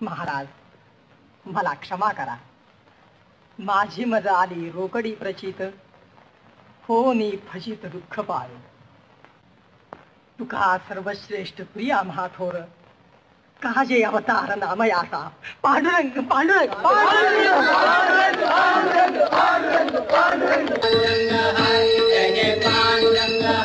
महाराज, मला क्षमा करा. माझी मज आली रोकडी प्रचित, होनी फजित दुःख पावे. तुका सर्वश्रेष्ठ प्रिया महाथोर, काजे अवतार नामयासा. पांडुरंग पांडुरंग पांडुरंग पांडुरंग पांडुरंग पांडुरंग पांडुरंग पांडुरंग.